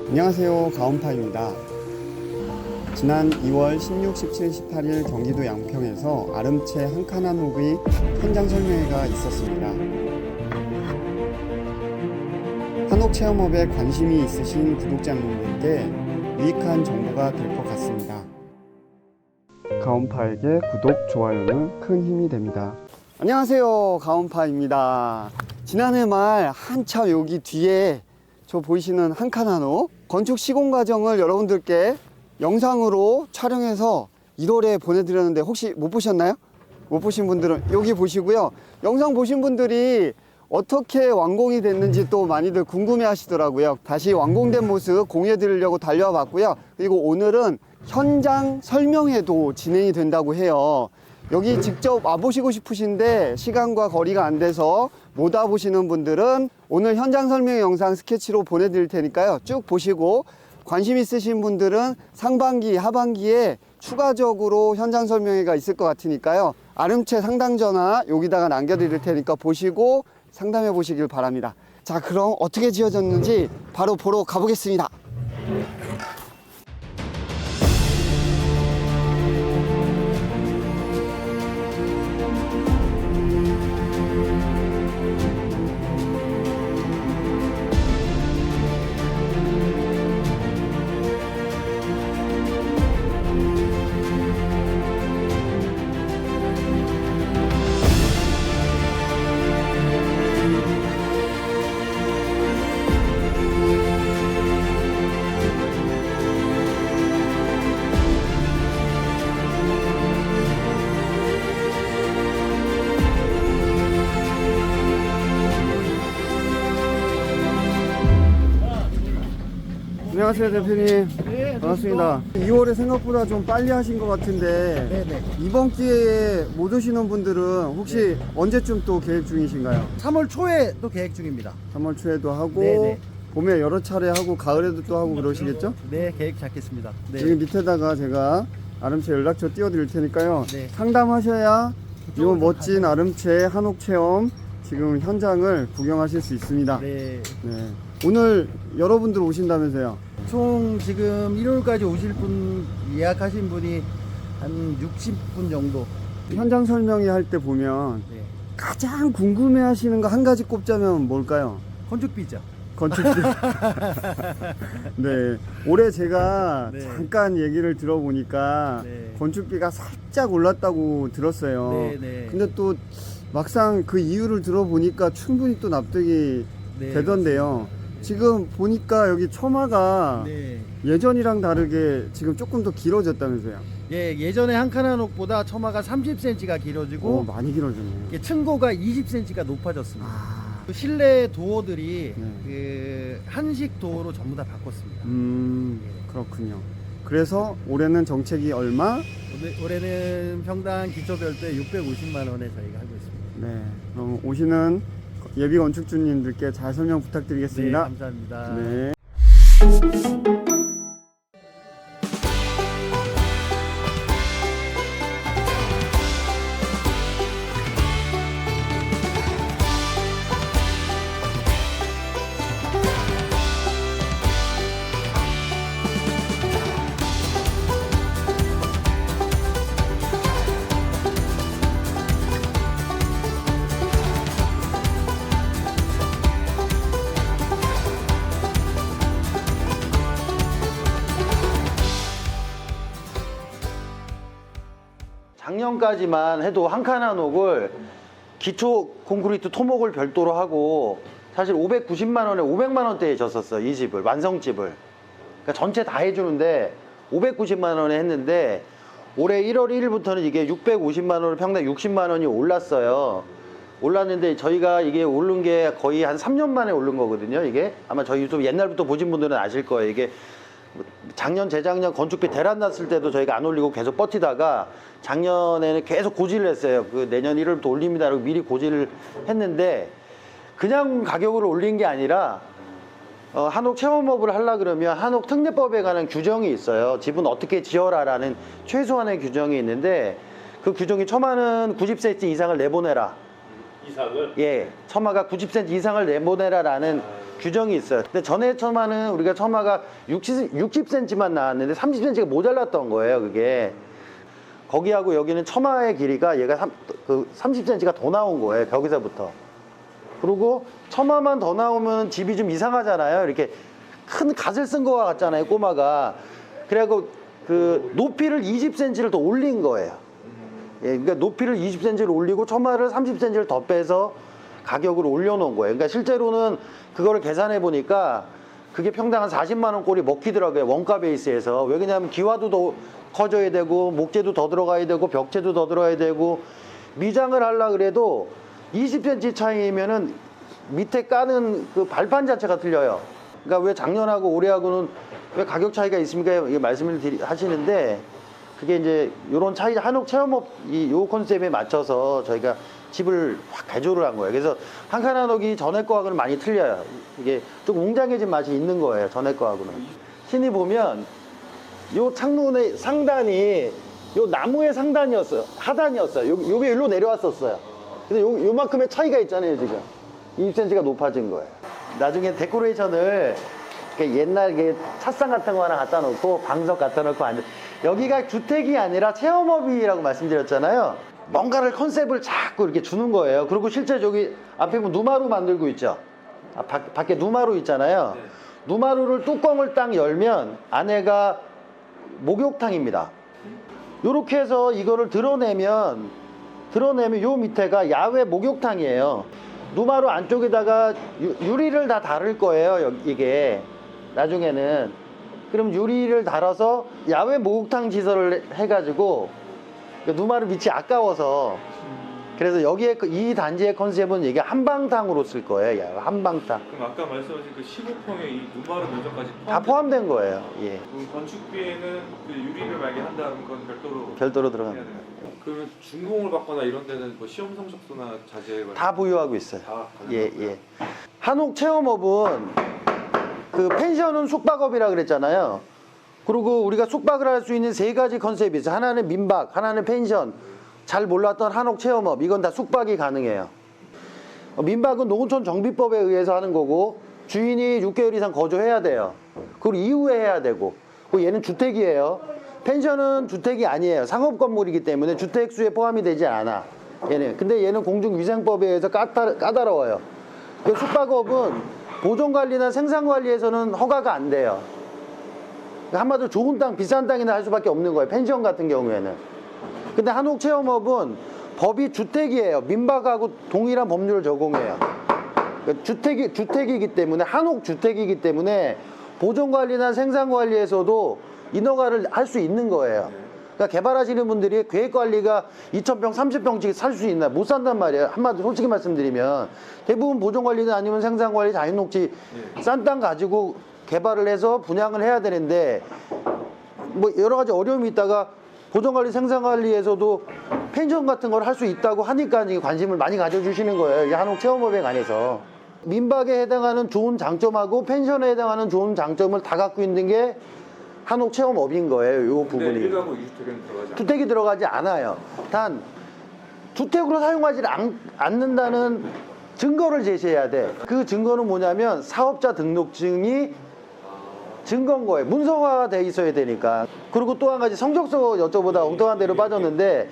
안녕하세요, 가온파입니다. 지난 2월 16, 17, 18일 경기도 양평에서 아름채 한칸한옥의 현장 설명회가 있었습니다. 한옥 체험업에 관심이 있으신 구독자님들께 유익한 정보가 될 것 같습니다. 가온파에게 구독, 좋아요는 큰 힘이 됩니다. 안녕하세요, 가온파입니다. 지난해 말 한참 여기 뒤에 저 보이시는 한칸한옥 건축 시공 과정을 여러분들께 영상으로 촬영해서 1월에 보내드렸는데 혹시 못 보셨나요? 못 보신 분들은 여기 보시고요. 영상 보신 분들이 어떻게 완공이 됐는지 또 많이들 궁금해 하시더라고요. 다시 완공된 모습 공유해 드리려고 달려와 봤고요. 그리고 오늘은 현장 설명회도 진행이 된다고 해요. 여기 직접 와보시고 싶으신데 시간과 거리가 안 돼서 못 와보시는 분들은 오늘 현장 설명 영상 스케치로 보내드릴 테니까요. 쭉 보시고 관심 있으신 분들은 상반기, 하반기에 추가적으로 현장 설명회가 있을 것 같으니까요. 아름채 상담 전화 여기다가 남겨드릴 테니까 보시고 상담해 보시길 바랍니다. 자, 그럼 어떻게 지어졌는지 바로 보러 가보겠습니다. 안녕하세요, 대표님. 네, 반갑습니다. 2월에 생각보다 좀 빨리 하신 것 같은데 네네. 이번 기회에 못 오시는 분들은 혹시 언제쯤 또 계획 중이신가요? 3월 초에 또 계획 중입니다. 3월 초에도 하고 네네. 봄에 여러 차례 하고 가을에도 또 하고 그러시겠죠? 네, 계획 잡겠습니다. 네. 여기 밑에다가 제가 아름채 연락처 띄워드릴 테니까요. 네. 상담하셔야 이 그쪽으로 멋진 아름채 한옥 체험 지금 현장을 구경하실 수 있습니다. 네. 네. 오늘 여러분들 오신다면서요? 총 지금 1월까지 오실 분 예약하신 분이 한 60분 정도. 현장 설명회 할 때 보면 네. 가장 궁금해 하시는 거 한 가지 꼽자면 뭘까요? 건축비죠. 건축비. 네. 올해 제가 네. 잠깐 얘기를 들어보니까 네. 건축비가 살짝 올랐다고 들었어요. 네, 네. 근데 또 막상 그 이유를 들어보니까 충분히 또 납득이 네, 되던데요. 지금 보니까 여기 처마가 네. 예전이랑 다르게 지금 조금 더 길어졌다면서요? 예, 예전에 한칸한옥보다 처마가 30cm가 길어지고 많이 길어졌네. 이게 층고가 20cm가 높아졌습니다. 아, 그 실내 도어들이 네. 그 한식 도어로 전부 다 바꿨습니다. 그렇군요. 그래서 올해는 정책이 얼마? 올해는 평당 기초별도에 650만 원에 저희가 하고 있습니다. 네. 그럼 오시는 예비 건축주님들께 잘 설명 부탁드리겠습니다. 네, 감사합니다. 네. 작년까지만 해도 한칸한옥을 기초 콘크리트 토목을 별도로 하고 사실 590만 원에 500만 원대에 졌었어. 이 집을, 완성집을. 그러니까 전체 다 해주는데 590만 원에 했는데 올해 1월 1일부터는 이게 650만 원으로 평당 60만 원이 올랐어요. 올랐는데 저희가 이게 오른 게 거의 한 3년 만에 오른 거거든요. 이게 아마 저희 유튜브 옛날부터 보신 분들은 아실 거예요. 이게 작년, 재작년 건축비 대란 났을 때도 저희가 안 올리고 계속 버티다가 작년에는 계속 고지를 했어요. 그 내년 1월부터 올립니다라고 미리 고지를 했는데 그냥 가격을 올린 게 아니라 한옥 체험업을 하려 그러면 한옥 특례법에 관한 규정이 있어요. 집은 어떻게 지어라라는 최소한의 규정이 있는데 그 규정이 처마는 90cm 이상을 내보내라. 이상을? 예, 처마가 90cm 이상을 내보내라라는 규정이 있어요. 근데 전에 처마는 우리가 처마가 60cm만 나왔는데 30cm가 모자랐던 거예요, 그게. 거기하고 여기는 처마의 길이가 얘가 30cm가 더 나온 거예요, 벽에서부터. 그리고 처마만 더 나오면 집이 좀 이상하잖아요. 이렇게 큰 갓을 쓴 거 같잖아요, 꼬마가. 그래갖고 그 높이를 20cm를 더 올린 거예요. 예, 그러니까 높이를 20cm를 올리고 처마를 30cm를 더 빼서 가격을 올려놓은 거예요. 그러니까 실제로는 그거를 계산해 보니까 그게 평당 한 40만 원 꼴이 먹히더라고요, 원가 베이스에서. 왜 그러냐면 기와도 더 커져야 되고 목재도 더 들어가야 되고 벽체도 더 들어가야 되고 미장을 하려 그래도 20cm 차이면은 밑에 까는 그 발판 자체가 틀려요. 그러니까 왜 작년하고 올해하고는 왜 가격 차이가 있습니까? 이게 말씀을 하시는데 그게 이제 요런 차이, 한옥 체험업 요 컨셉에 맞춰서 저희가 집을 확 개조를 한 거예요. 그래서 한칸 한옥이 전에 거하고는 많이 틀려요. 이게 좀 웅장해진 맛이 있는 거예요, 전에 거하고는. 신이 보면 요 창문의 상단이 요 나무의 상단이었어요. 하단이었어요. 요게 일로 내려왔었어요. 근데 요만큼의 차이가 있잖아요, 지금. 20cm가 높아진 거예요. 나중에 데코레이션을 옛날 찻상 같은 거 하나 갖다 놓고 방석 갖다 놓고 여기가 주택이 아니라 체험업이라고 말씀드렸잖아요. 뭔가를 컨셉을 자꾸 이렇게 주는 거예요. 그리고 실제 저기 앞에 보면 누마루 만들고 있죠. 밖에 누마루 있잖아요. 누마루를 뚜껑을 딱 열면 안에가 목욕탕입니다. 요렇게 해서 이거를 드러내면 요 밑에가 야외 목욕탕이에요. 누마루 안쪽에다가 유리를 다 달을 거예요, 이게. 나중에는. 그럼 유리를 달아서 야외 목욕탕 시설을 해가지고 누마루 밑이 아까워서 그래서 여기에 이 단지의 컨셉은 이게 한방탕으로 쓸 거예요. 한방탕. 그럼 아까 말씀하신 그 15평에 이 누마루 면적까지 다 포함된 거예요. 예. 그럼 건축비에는 그 유리를 만약에 한다는 건 별도로 들어갑니다. 그러면 준공을 받거나 이런 데는 뭐 시험 성적서나 자재 다 보유하고 있어요. 다 예, 예. 한옥 체험업은 그 펜션은 숙박업이라 그랬잖아요. 그리고 우리가 숙박을 할 수 있는 세 가지 컨셉이 있어요. 하나는 민박, 하나는 펜션. 잘 몰랐던 한옥 체험업, 이건 다 숙박이 가능해요. 민박은 농어촌 정비법에 의해서 하는 거고 주인이 6개월 이상 거주해야 돼요. 그리고 이후에 해야 되고. 그리고 얘는 주택이에요. 펜션은 주택이 아니에요. 상업 건물이기 때문에 주택수에 포함이 되지 않아. 얘는. 근데 얘는 공중위생법에 의해서 까다로워요. 그 숙박업은 보존관리나 생산관리에서는 허가가 안 돼요. 한마디로 좋은 땅, 비싼 땅이나 할 수밖에 없는 거예요. 펜션 같은 경우에는. 근데 한옥 체험업은 법이 주택이에요. 민박하고 동일한 법률을 적용해요. 그러니까 주택이기 때문에, 한옥 주택이기 때문에 보존관리나 생산관리에서도 인허가를 할 수 있는 거예요. 그러니까 개발하시는 분들이 계획관리가 2,000평, 30평씩 살 수 있나? 못 산단 말이에요. 한마디로 솔직히 말씀드리면. 대부분 보존관리는 아니면 생산관리, 자연녹지, 싼 땅 가지고 개발을 해서 분양을 해야 되는데 뭐 여러 가지 어려움이 있다가 보존관리, 생산관리에서도 펜션 같은 걸 할 수 있다고 하니까 관심을 많이 가져주시는 거예요. 이 한옥 체험업에 관해서. 민박에 해당하는 좋은 장점하고 펜션에 해당하는 좋은 장점을 다 갖고 있는 게 한옥 체험업인 거예요. 이 부분이. 1가구 2주택에는 들어가지 주택이 들어가지 않아요. 단 주택으로 사용하지 않는다는 증거를 제시해야 돼. 그 증거는 뭐냐면 사업자 등록증이 증거인 거예요. 문서화가 돼 있어야 되니까. 그리고 또 한 가지 성적서 여쭤보다 엉뚱한 데로 빠졌는데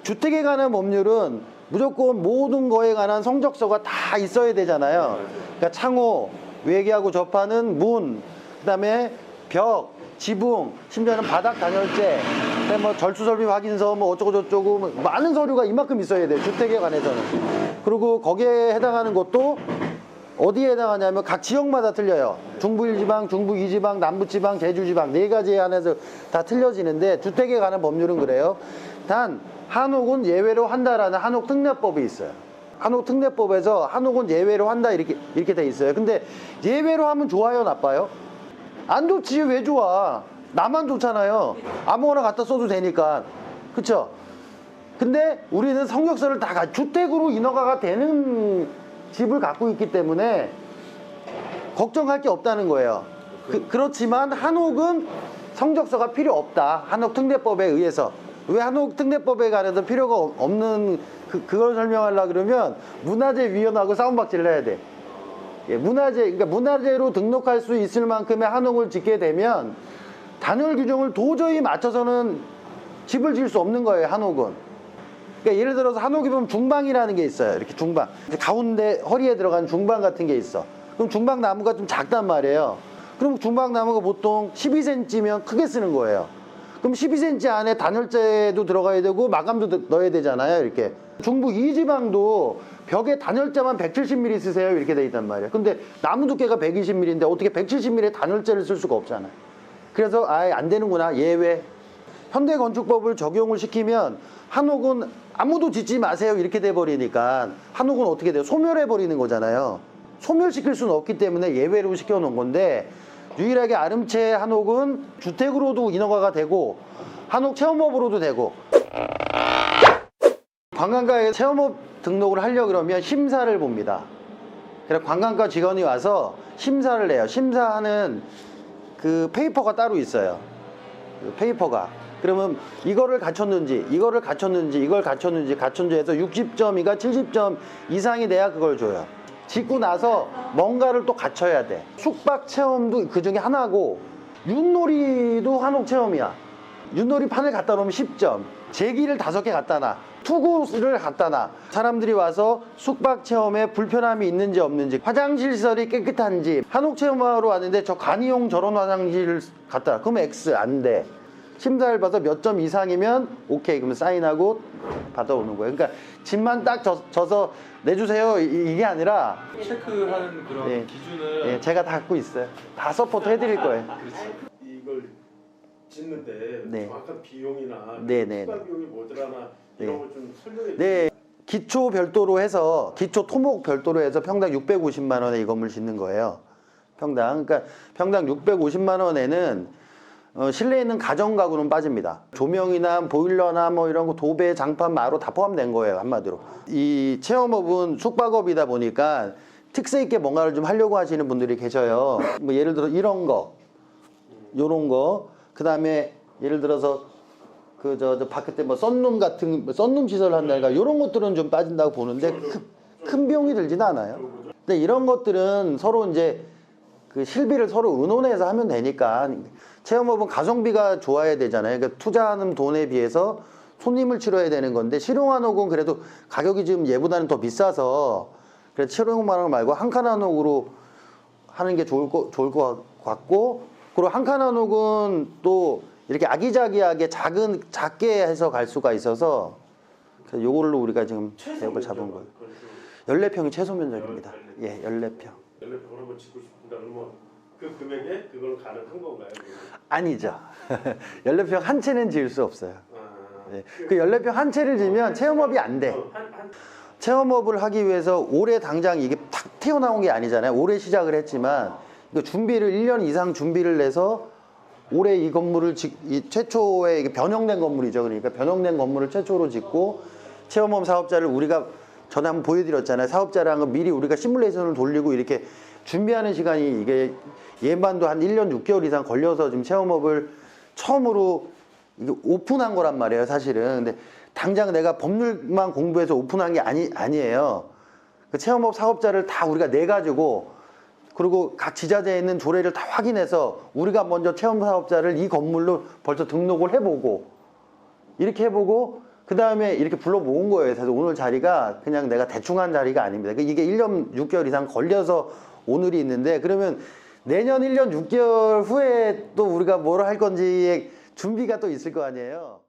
주택에 관한 법률은 무조건 모든 거에 관한 성적서가 다 있어야 되잖아요. 그러니까 창호, 외기하고 접하는 문, 그다음에 벽, 지붕, 심지어는 바닥 단열재, 그다음에 뭐 절수설비 확인서, 뭐 어쩌고 저쩌고 뭐 많은 서류가 이만큼 있어야 돼요. 주택에 관해서는. 그리고 거기에 해당하는 것도 어디에 해당하냐면 각 지역마다 틀려요. 중부 1지방, 중부 2지방, 남부 지방, 제주 지방 네 가지에 한해서 다 틀려지는데 주택에 관한 법률은 그래요. 단 한옥은 예외로 한다라는 한옥 특례법이 있어요. 한옥 특례법에서 한옥은 예외로 한다 이렇게 돼 있어요. 근데 예외로 하면 좋아요, 나빠요? 안 좋지. 왜 좋아? 나만 좋잖아요. 아무거나 갖다 써도 되니까. 그쵸? 근데 우리는 성적서를 다 주택으로 인허가가 되는 집을 갖고 있기 때문에 걱정할 게 없다는 거예요. 그렇지만 한옥은 성적서가 필요 없다. 한옥 특례법에 의해서. 왜 한옥 특례법에 관해서 필요가 없는 그걸 설명하려고 그러면 문화재위원회하고 싸움박질을 해야 돼. 예, 문화재, 그러니까 문화재로 등록할 수 있을 만큼의 한옥을 짓게 되면 단열 규정을 도저히 맞춰서는 집을 지을 수 없는 거예요, 한옥은. 그러니까 예를 들어서 한옥에 보면 중방이라는 게 있어요. 이렇게 중방. 가운데 허리에 들어간 중방 같은 게 있어. 그럼 중방 나무가 좀 작단 말이에요. 그럼 중방 나무가 보통 12cm면 크게 쓰는 거예요. 그럼 12cm 안에 단열재도 들어가야 되고 마감도 넣어야 되잖아요, 이렇게. 중부 이지방도 벽에 단열재만 170mm 쓰세요, 이렇게 돼 있단 말이에요. 근데 나무 두께가 120mm인데 어떻게 170mm 단열재를 쓸 수가 없잖아요. 그래서 아예 안 되는구나, 예외. 현대건축법을 적용을 시키면 한옥은 아무도 짓지 마세요, 이렇게 돼버리니까 한옥은 어떻게 돼요? 소멸해버리는 거잖아요. 소멸시킬 수는 없기 때문에 예외로 시켜놓은 건데, 유일하게 아름채 한옥은 주택으로도 인허가가 되고 한옥 체험업으로도 되고, 관광가에 체험업 등록을 하려고 그러면 심사를 봅니다. 그래서 관광가 직원이 와서 심사를 해요. 심사하는 그 페이퍼가 따로 있어요. 그 페이퍼가. 그러면 이거를 갖췄는지, 이거를 갖췄는지, 이걸 갖췄는지 해서 60점이가 70점 이상이 돼야 그걸 줘요. 짓고 나서 뭔가를 또 갖춰야 돼. 숙박 체험도 그 중에 하나고, 윷놀이도 한옥 체험이야. 윷놀이 판을 갖다 놓으면 10점. 제기를 5개 갖다 놔. 투구를 갖다 놔. 사람들이 와서 숙박 체험에 불편함이 있는지 없는지, 화장실 시설이 깨끗한지. 한옥 체험하러 왔는데 저 간이용 저런 화장실을 갖다 놔. 그러면 X 안 돼. 심사를 봐서 몇 점 이상이면 오케이, 그러면 사인하고 받아오는 거예요. 그러니까 집만 딱 져서 내주세요, 이게 아니라 체크하는 그런 예. 기준은 예, 제가 다 갖고 있어요. 다 서포트 해드릴 거예요. 이걸 짓는데 네. 정확한 비용이나 네네. 추가 비용이 뭐더라나 이런 걸 좀 설명해 네, 기초 별도로 해서, 기초 토목 별도로 해서 평당 650만 원에 이 건물 짓는 거예요. 평당. 그러니까 평당 650만 원에는 실내에 있는 가정가구는 빠집니다. 조명이나 보일러나 뭐 이런 거, 도배, 장판, 마루 다 포함된 거예요, 한마디로. 이 체험업은 숙박업이다 보니까 특색 있게 뭔가를 좀 하려고 하시는 분들이 계셔요. 뭐 예를 들어 이런 거, 요런 거, 그 다음에 예를 들어서 그 저 바깥에 뭐 썬룸 같은, 썬룸 시설 한다니까 요런 것들은 좀 빠진다고 보는데 큰 비용이 들지는 않아요. 근데 이런 것들은 서로 이제 그 실비를 서로 의논해서 하면 되니까. 체험업은 가성비가 좋아야 되잖아요. 그러니까 투자하는 돈에 비해서 손님을 치러야 되는 건데, 실용한옥은 그래도 가격이 지금 얘보다는 더 비싸서 그래서 실용한옥 말고 한 칸 한옥으로 하는 게 좋을 것 같고, 그리고 한 칸 한옥은 또 이렇게 아기자기하게 작게 해서 갈 수가 있어서 그래서 요걸로 우리가 지금 계획을 잡은 거예요. 14평이 최소 면적입니다. 예, 14평. 연락을 한번 짓고 싶다 그러면 그 금액에 그걸 가능한 건가요? 아니죠. 14평 한 채는 지을 수 없어요. 아, 예. 그 14평 한 채를 지면 체험업이 안 돼. 체험업을 하기 위해서 올해 당장 이게 탁 튀어나온 게 아니잖아요. 올해 시작을 했지만 이거 준비를 1년 이상 준비를 해서 올해 이 건물을 이 최초의 이게 변형된 건물이죠. 그러니까 변형된 건물을 최초로 짓고, 체험업 사업자를 우리가 전에 한번 보여드렸잖아요. 사업자라는 건 미리 우리가 시뮬레이션을 돌리고 이렇게 준비하는 시간이 이게 예반도 한 1년 6개월 이상 걸려서 지금 체험업을 처음으로 이게 오픈한 거란 말이에요, 사실은. 근데 당장 내가 법률만 공부해서 오픈한 게 아니에요. 그 체험업 사업자를 다 우리가 내가지고, 그리고 각 지자체에 있는 조례를 다 확인해서 우리가 먼저 체험 사업자를 이 건물로 벌써 등록을 해보고, 이렇게 해보고 그 다음에 이렇게 불러 모은 거예요. 그래서 오늘 자리가 그냥 내가 대충 한 자리가 아닙니다. 이게 1년 6개월 이상 걸려서 오늘이 있는데, 그러면 내년 1년 6개월 후에 또 우리가 뭘 할 건지의 준비가 또 있을 거 아니에요.